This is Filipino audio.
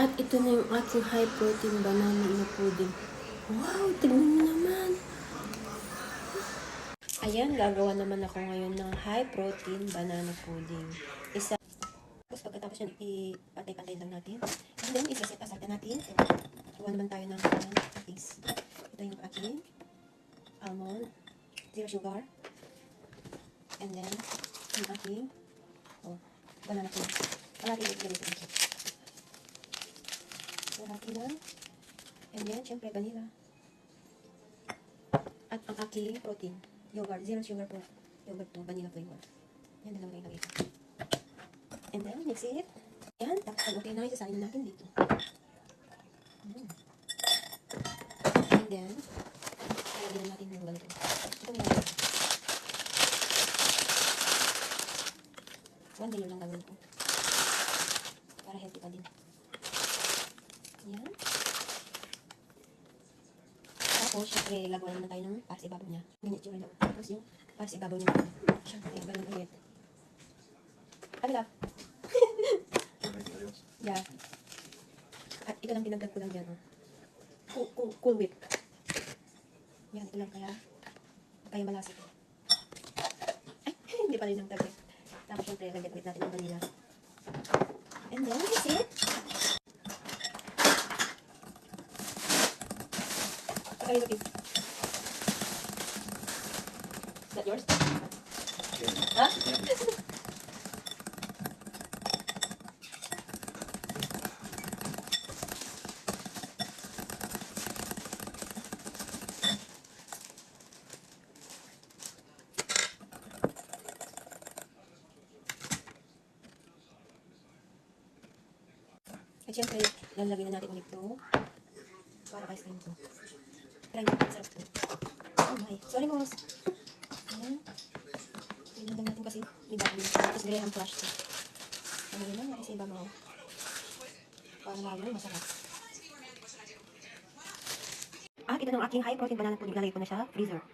At ito na yung aking high protein banana na pudding. Wow, tignan mo naman. Ayan, gagawa naman ako ngayon ng high protein banana pudding. Tapos pagkatapos yan, ipantay-pantay lang natin. And then, isa-set aside natin. Kuha naman tayo ng cookies. Ito yung aking almond, zero sugar. And then, yung aking banana pudding. Kalahati yung ilagay ko dito. Kalahati lang. And then, syempre, vanilla. At ang aking protein, yogurt, zero sugar po. Yogurt to, vanilla flavor. Yan, dalawa lang ilagay ko. And then, mix it. Yan, tapos pag okay na, isasalin natin dito. And then, lagyan natin ng ganito. Ito yung lagyan. One layer lang gagawin ko. Para healthy pa din. Yan. Tapos, syempre, lagawan naman tayo ng pares ibabaw niya. Ganyan yung lang. Tapos yung pares ibabaw niya. Syempre, ganun ulit. Alila. Yeah. At ito lang dinagdag ko lang dyan. Cool whip. Yan, ito lang kaya malasik. Ay, hindi pa rin ang tabi. Tapos syempre, lagyan ulit natin ng vanilla. And then, that's it. Okay, look it. Is that yours? Huh? At syempre, lalagyan na natin ulit ito para kay skin ko. Try natin, sarap ito. Oh my. Sorry, Mos. Ayan. Tinagdag natin kasi ibabaw. Tapos graham flash ito. Ano yun lang, kasi ibabaw. Para lalo, masarap. At ito ng aking high protein banana pudding. Lalagay ko na siya freezer.